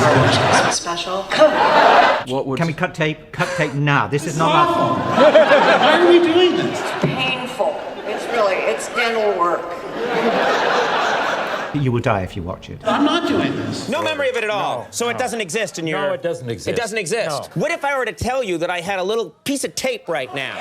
Star Wars Christmas special. Can we cut tape? Cut tape? Nah, this is not our fault. Why are we doing this? Painful. It's dental work. You will die if you watch it. I'm not doing this. No memory of it at all. So it doesn't exist in your... No, it doesn't exist. It doesn't exist. No. What if I were to tell you that I had a little piece of tape right now?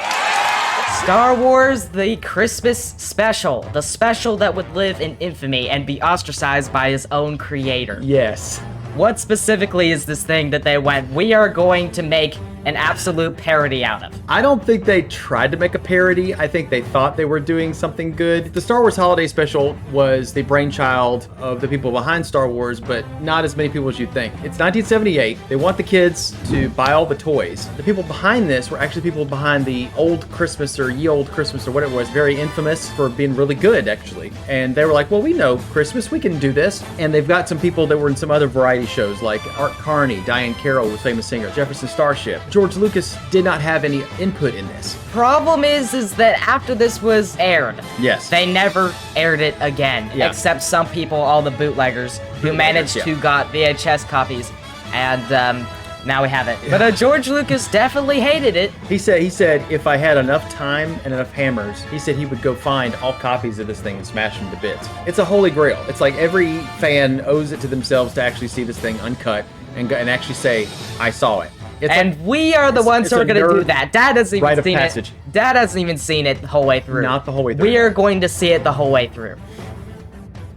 Star Wars, the Christmas special. The special that would live in infamy and be ostracized by his own creator. Yes. What specifically is this thing that they went, we are going to make an absolute parody out of? I don't think they tried to make a parody. I think they thought they were doing something good. The Star Wars Holiday Special was the brainchild of the people behind Star Wars, but not as many people as you'd think. It's 1978. They want the kids to buy all the toys. The people behind this were actually people behind the Old Christmas or Ye Old Christmas or whatever it was, very infamous for being really good, actually. And they were like, well, we know Christmas, we can do this. And they've got some people that were in some other variety shows like Art Carney, Diane Carroll was famous singer, Jefferson Starship. George Lucas did not have any input in this. Problem is that after this was aired, Yes. they never aired it again, Yeah. except some people, all the bootleggers, who managed yeah. to got VHS copies, and now we have it. But George Lucas definitely hated it. He said if I had enough time and enough hammers, he said he would go find all copies of this thing and smash them to bits. It's a holy grail. It's like every fan owes it to themselves to actually see this thing uncut and actually say, I saw it. It's And like, we are the ones it's who a are going to do nerd that. Dad hasn't even rite of seen passage. it. Dad hasn't even seen it the whole way through. Not the whole way through. We are going to see it the whole way through.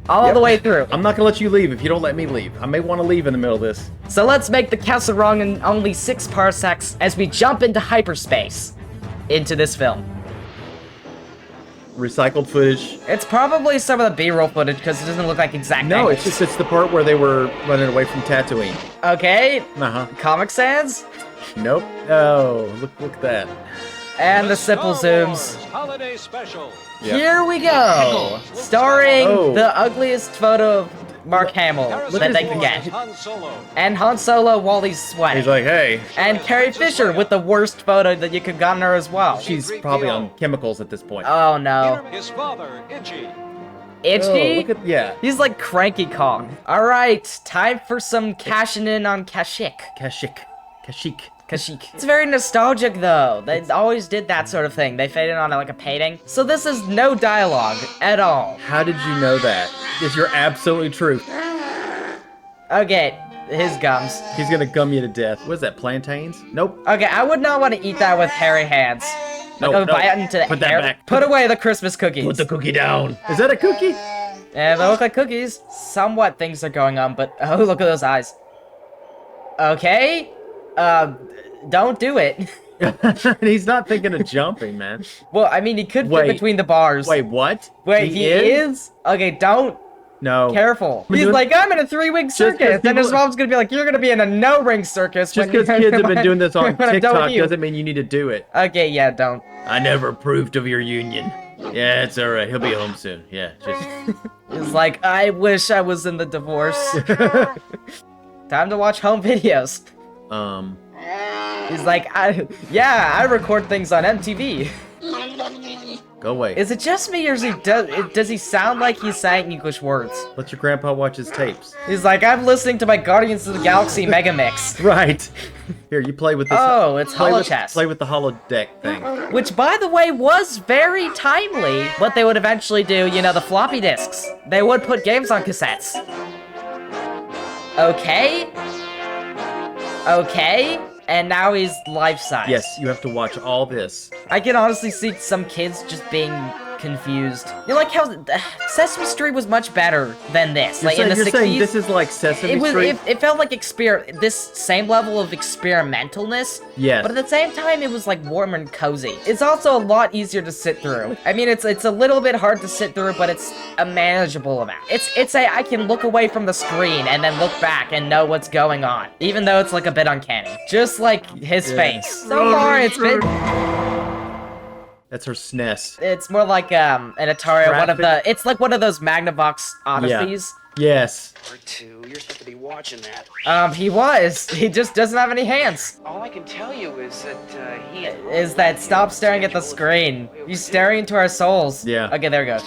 All Yep. the way through. I'm not gonna let you leave if you don't let me leave. I may want to leave in the middle of this. So let's make the castle wrong in only 6 parsecs as we jump into hyperspace into this film. Recycled footage. It's probably some of the B-roll footage because it doesn't look like exact No, angles. it's the part where they were running away from Tatooine. Okay, Uh-huh. Comic Sans, Nope. Oh, look at that. and the simple zooms. Holiday Special. Yep. Here we go, starring Oh. the ugliest photo of Mark Hamill that they can get. Han Solo. And Han Solo while he's sweating. He's like, hey, And Carrie Fisher with the worst photo that you could gotten her as well. she's probably on chemicals at this point. Oh no. His father, Itchy. Itchy? Oh, look at, yeah. He's like Cranky Kong. Alright, time for some cashing in on Kashyyyk. Kashyyyk. Kashyyyk. It's very nostalgic though. They always did that sort of thing. They faded on like a painting. So this is no dialogue at all. How did you know that? Is your absolutely true? Okay, his gums. He's gonna gum you to death. What is that, plantains? Nope. Okay, I would not want to eat that with hairy hands. No, Like, no. bite into the Put that hair. back. Put away the Christmas cookies. Put the cookie down. Is that a cookie? Yeah, they look like cookies. Somewhat things are going on, but oh, look at those eyes. Okay, don't do it. He's not thinking of jumping, man. Well, I mean, he could Wait. fit between the bars. Wait, what? Wait, he is? Okay, don't. No. Careful. We're He's doing- like, I'm in a 3-ring 'cause circus. And his people- mom's gonna be like, you're gonna be in a no-ring circus. Just when because you're- kids have been doing this on when I'm done with TikTok you. doesn't mean you need to do it. Okay, yeah, don't. I never approved of your union. Yeah, it's alright. He'll be home soon. Yeah, just... He's like, I wish I was in the divorce. Time to watch home videos. He's like, I record things on MTV. Go away. Is it just me, or does he sound like he's saying English words? Let your grandpa watch his tapes. He's like, I'm listening to my Guardians of the Galaxy Mega Mix. Right. Here, you play with this. Oh, it's play with, holochess. play with the holodeck thing. Which, by the way, was very timely. What they would eventually do, you know, the floppy disks. They would put games on cassettes. Okay. Okay. And now he's life-size. Yes, you have to watch all this. I can honestly see some kids just being confused. You like how Sesame Street was much better than this. You're Like in the saying 60s. saying this is like Sesame It was. Street? It felt like this same level of experimentalness. Yes. But at the same time, it was like warm and cozy. It's also a lot easier to sit through. I mean, it's a little bit hard to sit through, but it's a manageable amount. I can look away from the screen and then look back and know what's going on, even though it's like a bit uncanny. Just like his face. So far, it's been. That's her SNES. It's more like an Atari. It's like one of those Magnavox Odysseys. Yes. R2, you're supposed to be watching that. He was. He just doesn't have any hands. All I can tell you is that Is that stop staring at the screen. He's staring into our souls. Yeah. Okay, there we go.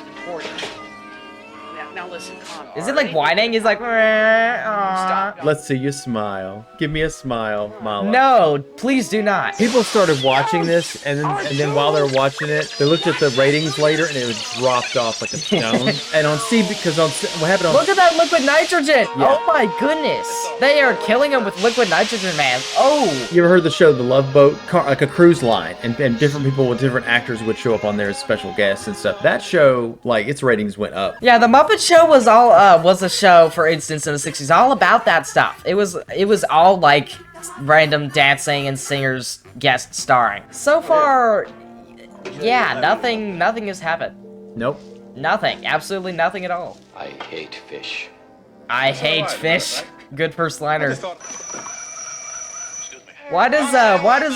Now listen, calm down. Is it like whining? He's like, "Aw." Let's see you smile. Give me a smile, Mala. No, please do not. People started watching this, and then while they were watching it, they looked at the ratings later, and it was dropped off like a stone. And on what happened on... Look at that liquid nitrogen! Oh my goodness! They are killing him with liquid nitrogen, man. Oh! You ever heard the show The Love Boat? Like a cruise line, and different people with different actors would show up on there as special guests and stuff. That show, like, its ratings went up. Yeah, The Muppet Show was was a show, for instance, in the 60s, all about that stuff. It was all like random dancing and singers guest starring. So far, yeah, nothing has happened. Nope. Nothing, absolutely nothing at all. I hate fish. I hate fish. Good first liner. Why does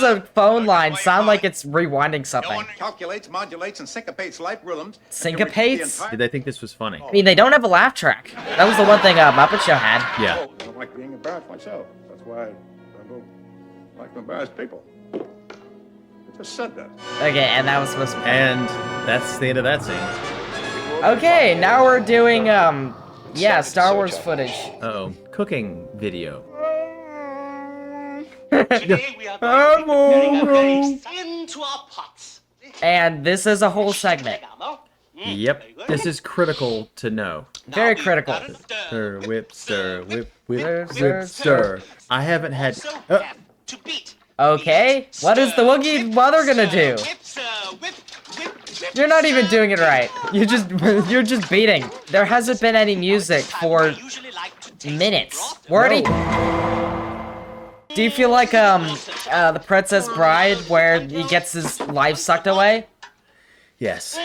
a phone line sound like it's rewinding something? Calculates, modulates, and syncopates life rhythms. Syncopates? Did they think this was funny? I mean, they don't have a laugh track. That was the one thing Muppet Show had. Yeah. I don't like being embarrassed myself. That's why I don't like to embarrass people. I just said that. Okay, and that was supposed to be... And that's the end of that scene. Okay, now we're doing, yeah, Star Wars footage. Uh-oh. Cooking video. Today we are going to be preparing a very into our pots. And this is a whole segment. Yep. This is critical to know. Very critical. Stir, whip, stir, whip, whip, Stir, whip, stir. I haven't had... To beat. Okay, what is the Wookiee mother gonna do? You're not even doing it right. You're just beating. There hasn't been any music for minutes. Wordy. Do you feel like the Princess Bride, where he gets his life sucked away? Yes.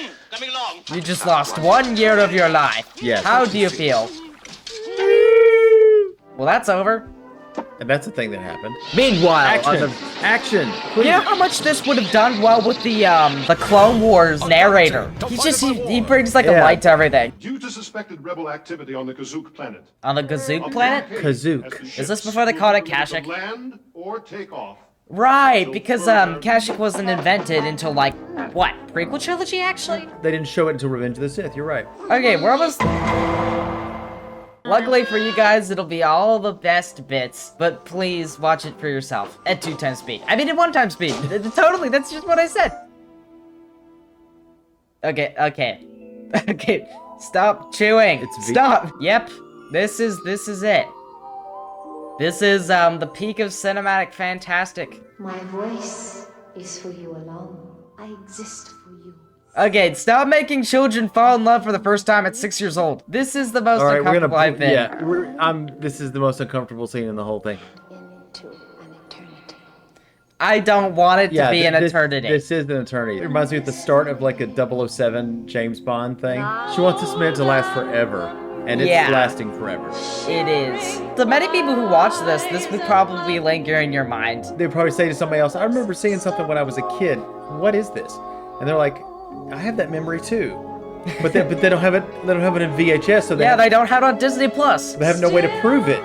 You just lost 1 year of your life. Yes. How do you feel? Well, that's over. And that's the thing that happened. Meanwhile, Action! Action! you know how much this would have done well with the Clone Wars narrator? He brings like a light to everything. Due to suspected rebel activity on the Kazook planet. On the Gazook planet? Kazook. Is this before they called it Kashyyyk? Land or take off. Right, because Kashyyyk wasn't invented until like what? Prequel trilogy actually? They didn't show it until Revenge of the Sith, you're right. Okay, we're almost... Luckily for you guys, it'll be all the best bits, but please watch it for yourself at 2 times speed. I mean, at 1 time speed. Totally, that's just what I said. Okay. Okay, stop chewing. Stop. Yep, this is it. This is the peak of cinematic fantastic. My voice is for you alone. I exist for you. Okay, stop making children fall in love for the first time at 6 years old. This is the most uncomfortable I've been. Yeah, this is the most uncomfortable scene in the whole thing. Into an eternity. I don't want it to be an eternity. This is an eternity. It reminds me of the start of like a 007 James Bond thing. She wants this man to last forever. And it's lasting forever. It is. The many people who watch this would probably linger in your mind. They'd probably say to somebody else, I remember seeing something when I was a kid. What is this? And they're like, I have that memory too. But they don't have it in VHS, so they don't have it on Disney Plus. They have no way to prove it.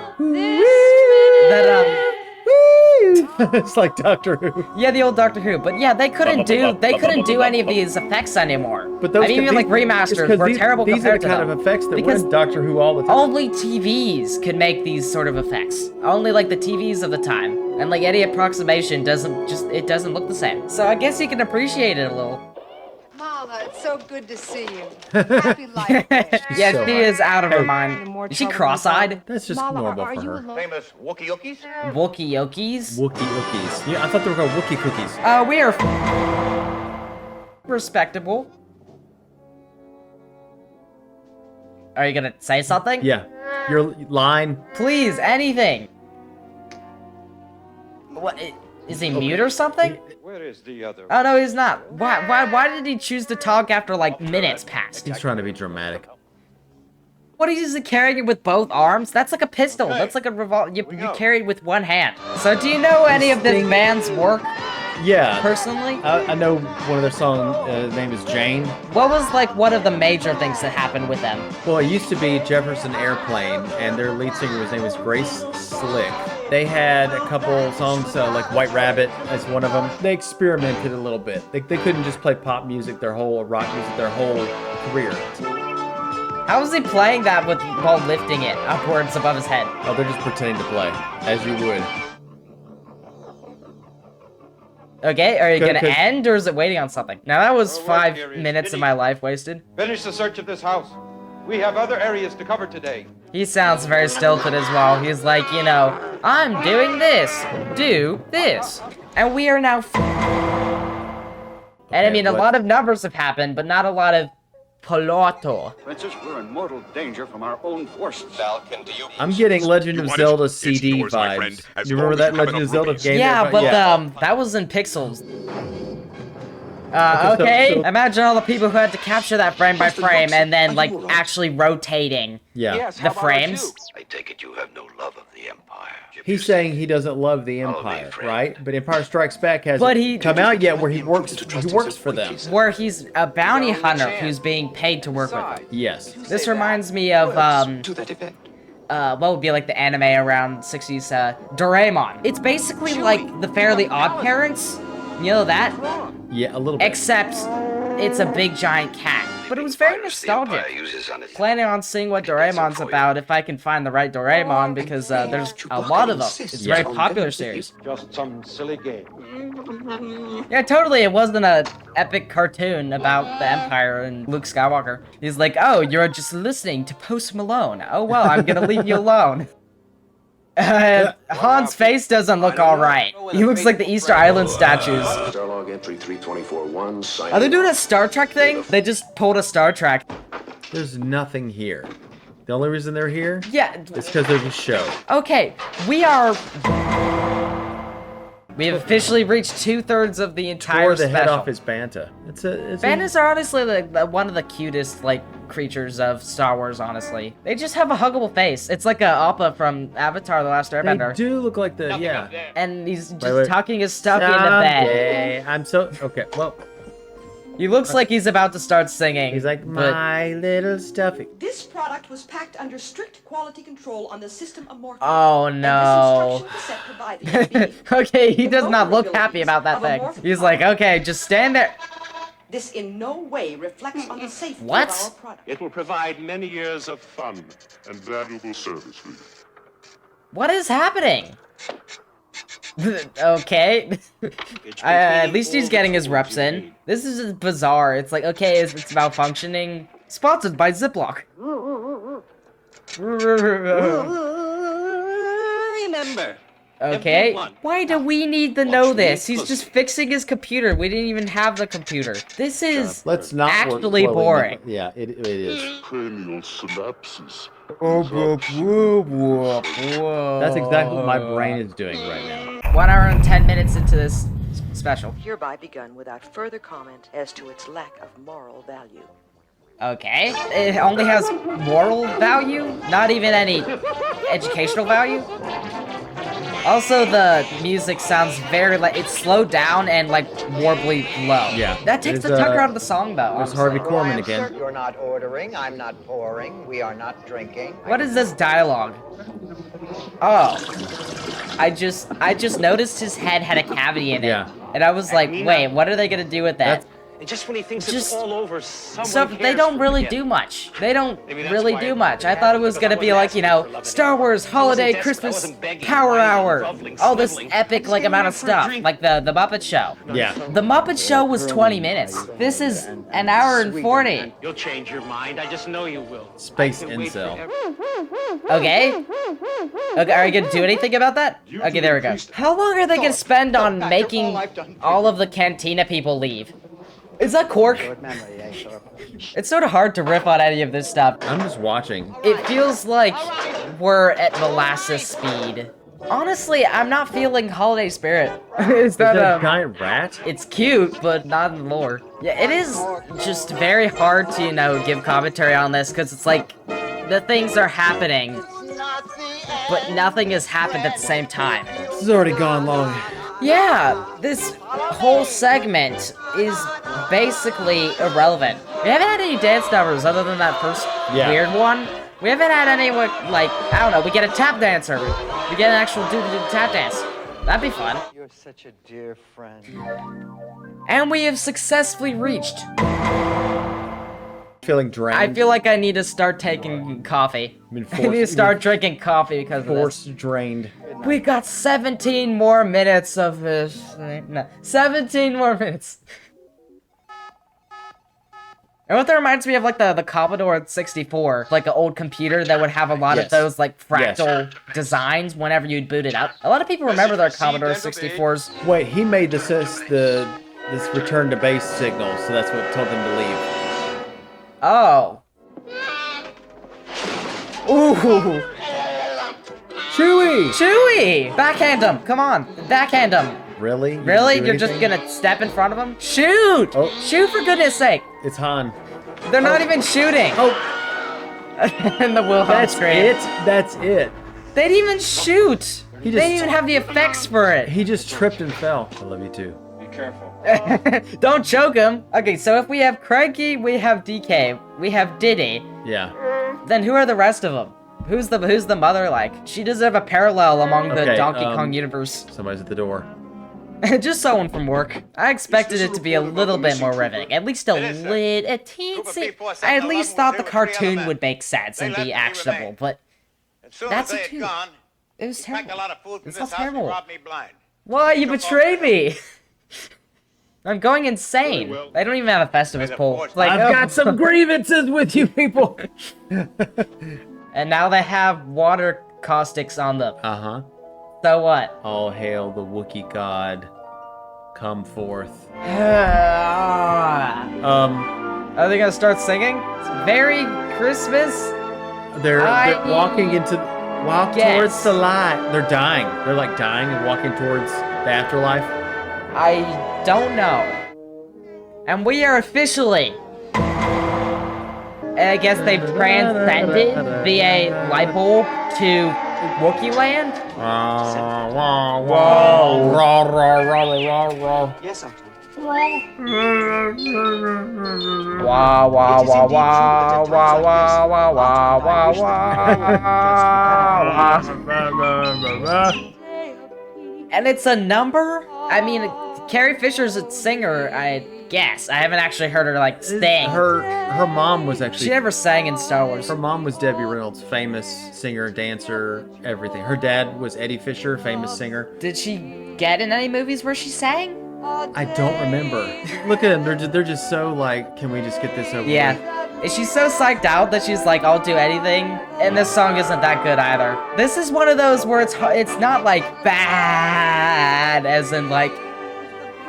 It's like Doctor Who. Yeah, the old Doctor Who. But yeah, they couldn't do any of these effects anymore. But those even like remasters were terrible compared to them. These are the kind of effects that were in Doctor Who all the time. Only TVs could make these sort of effects. Only like the TVs of the time. And like any approximation doesn't look the same. So I guess you can appreciate it a little. Mala, it's so good to see you. Happy life. Yes, she is out of her mind. Is she cross-eyed? That's just normal for her. Famous Wookie Yookies? Wookie Yokies? Wookie Yookies. Yeah, I thought they were called Wookie Cookies. We are respectable. Are you gonna say something? Yeah. Your line. Please, anything. What? Is he mute or something? Where is the other? Uh, Oh no, he's not. Why did he choose to talk after like minutes passed? He's trying to be dramatic. What is he carrying it with both arms? That's like a pistol. That's like a revolver. You carry it with one hand. So do you know any of this band's work? Yeah. Personally? I know one of their songs, name is Jane. What was like one of the major things that happened with them? Well, it used to be Jefferson Airplane, and their lead singer's name was Grace Slick. They had a couple songs, like White Rabbit as one of them. They experimented a little bit. They couldn't just play pop music, rock music, their whole career. How is he playing that while lifting it upwards above his head? Oh, they're just pretending to play, as you would. Okay, are you gonna end, or is it waiting on something? Now that was 5 minutes of my life wasted. Finish the search of this house. We have other areas to cover today. He sounds very stilted as well. He's like, you know, I'm doing this, do this. And we are now and I mean, a lot of numbers have happened, but not a lot of Poloto. Princess, we're in mortal danger from our own forces. Falcon, do you... I'm getting Legend of Zelda CD vibes. You remember that Legend of Zelda game? Yeah, but that was in pixels. Okay. Imagine all the people who had to capture that frame by frame and then, like, actually rotating the frames. I take it you have no love of the Empire. He's saying he doesn't love the Empire, right? But Empire Strikes Back hasn't come out yet where he works for them. Where he's a bounty hunter who's being paid to work with them. Yes. This reminds me of, what would be like the anime around 60s, Doraemon. It's basically like the Fairly Odd Parents. You know that? Yeah, a little bit. Except it's a big giant cat. But it was very nostalgic. Planning on seeing what Doraemon's about if I can find the right Doraemon, because there's a lot of them. It's a very popular series. Just some silly game. Yeah, totally. It wasn't an epic cartoon about the Empire and Luke Skywalker. He's like, oh, you're just listening to Post Malone. Oh, well, I'm gonna leave you alone. Han's face doesn't look alright. He looks like the Easter Island statues. Are they doing a Star Trek thing? They just pulled a Star Trek. There's nothing here. The only reason they're here? Yeah. It's because there's a show. Okay, we have officially reached 2/3 of the entire Tore the special. head off his Banta. Bantas are honestly one of the cutest, like, creatures of Star Wars, honestly. They just have a huggable face. It's like a Appa from Avatar: The Last Airbender. They do look like the, yeah. And he's just tucking his stuff into bed. I'm so, okay, well. He looks like he's about to start singing. He's like, my little stuffy. This product was packed under strict quality control on the system of morphine. Oh no. Okay, he does not look happy about that thing. He's like, okay, just stand there. This in no way reflects on the safety What? of our product. It will provide many years of fun and valuable service for you. What is happening? Okay. At least he's getting his reps in. This is just bizarre. It's like, okay, it's malfunctioning. Sponsored by Ziploc. Remember. Okay. Why do we need to know this? He's just fixing his computer. We didn't even have the computer. This is actually boring. Yeah, it is. Cranial synapses. That's exactly what my brain is doing right now. 1 hour and 10 minutes into this special. Hereby begun without further comment as to its lack of moral value. Okay. It only has moral value? Not even any educational value? Also, the music sounds very, like, it's slowed down and, like, warbly low. Yeah. That takes the tucker out of the song, though. There's Harvey Korman again. You're not ordering, I'm not pouring, we are not drinking. What is this dialogue? Oh. I just noticed his head had a cavity in it. Yeah. And I was like, wait, what are they gonna do with that? And just when he thinks it's all over, someone So they don't really do much. They don't really do much. I thought it was gonna be like, you know, Star Wars Holiday Christmas Power Hour. All this epic, like, amount of stuff. Like the Muppet Show. Yeah. The Muppet Show was 20 minutes. This is an hour and 40. You'll change your mind. I just know you will. Space incel. Okay. Okay, are you gonna do anything about that? Okay, there we go. How long are they gonna spend on making all of the Cantina people leave? Is that Cork? It's sort of hard to riff on any of this stuff. I'm just watching. It feels like we're at molasses speed. Honestly, I'm not feeling holiday spirit. Is that a giant rat? It's cute, but not in the lore. Yeah, it is just very hard to, you know, give commentary on this, because it's like, the things are happening, but nothing has happened at the same time. This has already gone long. Yeah, this whole segment is basically irrelevant. We haven't had any dance numbers other than that first weird one. We haven't had anyone, like, I don't know, we get a tap dancer. We get an actual dude to do the tap dance. That'd be fun. You're such a dear friend. And we have successfully reached Feeling drained. I feel like I need to start taking coffee. I need to start drinking coffee because of this. Forced drained. We got 17 more minutes of this. No, 17 more minutes. And what that reminds me of, like, the Commodore 64, like an old computer that would have a lot of those, like, fractal designs whenever you'd boot it up. A lot of people remember their Commodore 64s. Wait, he made this return to base signal, so that's what told them to leave. Oh. Ooh. Chewie! Chewie! Backhand him! Come on, backhand him! Really? Really? You're just gonna step in front of him? Shoot! Oh. Shoot, for goodness sake! It's Han. They're not even shooting! Oh! And the Wilhelm That's scream. it? That's it. They didn't even shoot! They didn't even have the effects for it! He just tripped and fell. I love you too. Be careful. Don't choke him! Okay, so if we have Craigie, we have DK, we have Diddy. Yeah. Then who are the rest of them? Who's the mother like? She does have a parallel among the Donkey Kong universe. Somebody's at the door. Just someone from work. I expected it to be a little bit more riveting. At least a teensy. I at least thought the cartoon would make sense and be actionable, but that's it too. It was terrible. It's all terrible. Why, you betrayed me? I'm going insane. I don't even have a Festivus poll. Like, I've got some grievances with you people. And now they have water caustics on them. Uh-huh. So what? All hail the Wookiee god. Come forth. Are they gonna start singing? It's Merry Christmas. They're walking towards the light. They're dying. They're like dying and walking towards the afterlife. I don't know. And we are officially, I guess they've transcended via light bulb to Wookiee land? Yes, Uncle. Wah wah wah wah wah wah wah wah wah. And it's a number? I mean, Carrie Fisher's a singer, I guess. I haven't actually heard her, like, sing. Her mom was actually... She never sang in Star Wars. Her mom was Debbie Reynolds, famous singer, dancer, everything. Her dad was Eddie Fisher, famous singer. Did she get in any movies where she sang? I don't remember. Look at them, they're just so like, can we just get this over with? Yeah. Is she so psyched out that she's like, I'll do anything? And this song isn't that good either. This is one of those where it's not like bad, as in like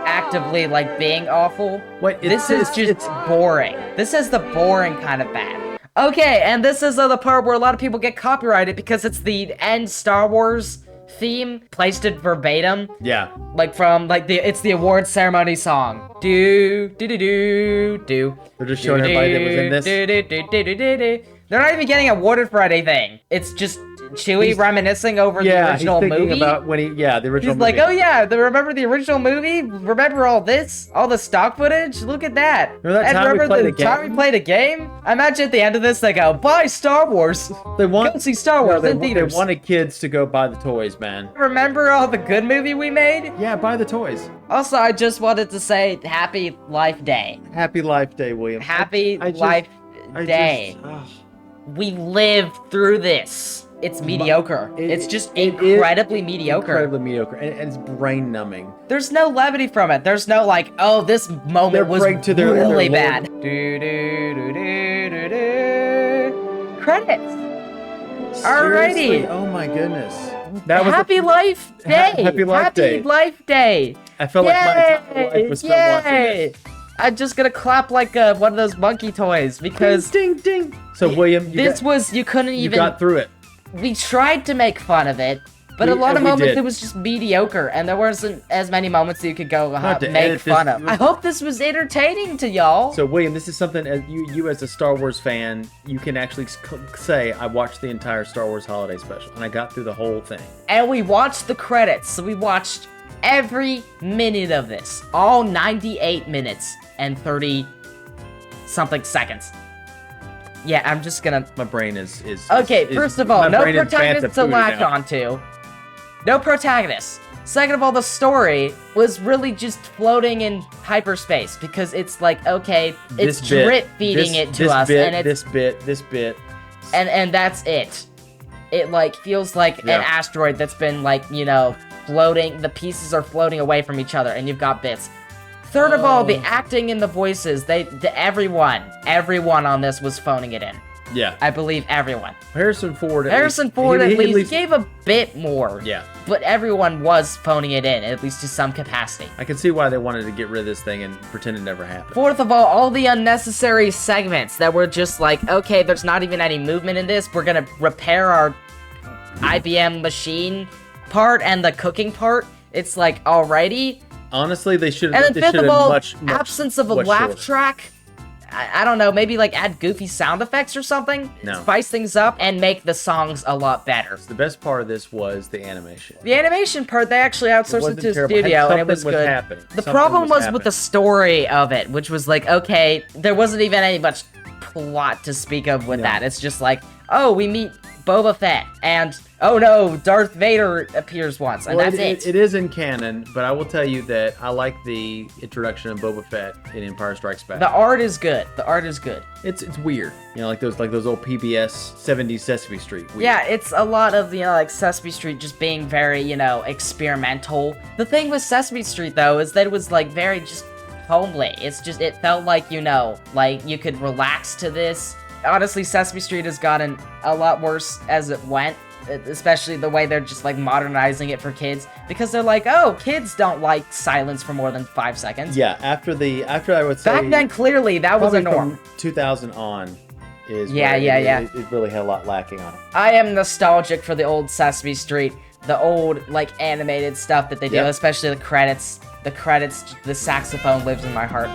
actively like being awful. Wait, this is just boring. This is the boring kind of bad. Okay, and this is the part where a lot of people get copyrighted because it's the end Star Wars theme, placed it verbatim. Yeah. Like from like it's the award ceremony song. Do do do do do. They're just showing everybody that was in this. Do, do, do, do, do, do, do. They're not even getting awarded for anything. It's just Chewie reminiscing over the original he's thinking movie. About when the original He's movie. like, oh yeah, remember the original movie? Remember all this? All the stock footage? Look at that. Remember that time we played the game? Time we played a game? I imagine at the end of this, they go, buy Star Wars. Go see Star Wars in theaters. They wanted kids to go buy the toys, man. Remember all the good movie we made? Yeah, buy the toys. Also, I just wanted to say Happy Life Day. Happy Life Day, William. Happy Life Day. We lived through this. It's mediocre. It's just incredibly mediocre. Incredibly mediocre, and it's brain numbing. There's no levity from it. There's no like, oh, this moment was really bad. Credits. Alrighty. Oh my goodness. That was Happy Life Day. Happy Life Day. Happy Life Day. I felt like my entire life was spent watching this. I'm just gonna clap like one of those monkey toys because ding ding. Ding. So William, you couldn't even. You got through it. We tried to make fun of it, but a lot of moments it was just mediocre, and there wasn't as many moments that you could go make fun of. I hope this was entertaining to y'all. So William, this is something as you as a Star Wars fan, you can actually say I watched the entire Star Wars Holiday Special, and I got through the whole thing. And we watched the credits, so we watched every minute of this, all 98 minutes and 30-something seconds. Yeah, I'm just gonna... My brain is okay, first of all, no protagonists to latch onto. No protagonists. Second of all, the story was really just floating in hyperspace because it's like, okay, it's drip feeding it to us, and it's this bit, and that's it. It like feels like an asteroid that's been like, you know, floating. The pieces are floating away from each other, and you've got bits. Third of all, the acting and the voices, everyone on this was phoning it in. Yeah. I believe everyone. Harrison Ford at least gave a bit more. Yeah. But everyone was phoning it in, at least to some capacity. I can see why they wanted to get rid of this thing and pretend it never happened. Fourth of all the unnecessary segments that were just like, okay, there's not even any movement in this. We're gonna repair our IBM machine part and the cooking part. It's like, alrighty. Honestly, they should have. And then fifth of all, much absence of a laugh track. I don't know, maybe like add goofy sound effects or something? No. Spice things up and make the songs a lot better. The best part of this was the animation. The animation part, they actually outsourced it to a studio and it was good. The problem was with the story of it, which was like, okay, there wasn't even any much plot to speak of with that. It's just like, oh, we meet Boba Fett, and oh no, Darth Vader appears once, and that's it. It is in canon, but I will tell you that I like the introduction of Boba Fett in Empire Strikes Back. The art is good. The art is good. It's weird, you know, like those old PBS 70s Sesame Street. Weird. Yeah, it's a lot of, you know, like Sesame Street just being very, you know, experimental. The thing with Sesame Street though is that it was like very just homely. It's just, it felt like, you know, like you could relax to this. Honestly, Sesame Street has gotten a lot worse as it went, especially the way they're just like modernizing it for kids, because they're like, oh, kids don't like silence for more than 5 seconds. Yeah, after I would say back then, clearly that was a norm. From 2000 on is it really had a lot lacking on it. I am nostalgic for the old Sesame Street, the old like animated stuff that they do, especially the credits. The saxophone lives in my heart.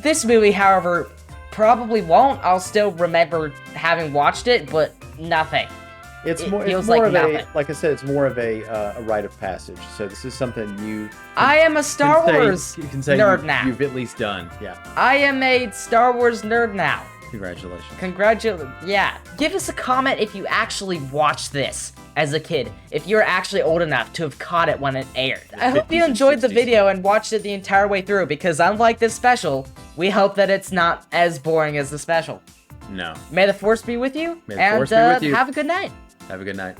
This movie, however, probably won't. I'll still remember having watched it, but nothing. It's more of a, like I said, it's more of a rite of passage. So this is something I am a Star Wars nerd now. You've at least done, yeah. I am a Star Wars nerd now. Congratulations. Yeah. Give us a comment if you actually watched this as a kid, if you're actually old enough to have caught it when it aired. I hope you enjoyed the video and watched it the entire way through, because unlike this special, we hope that it's not as boring as the special. No. May the Force be with you, May the Force be with you. Have a good night. Have a good night.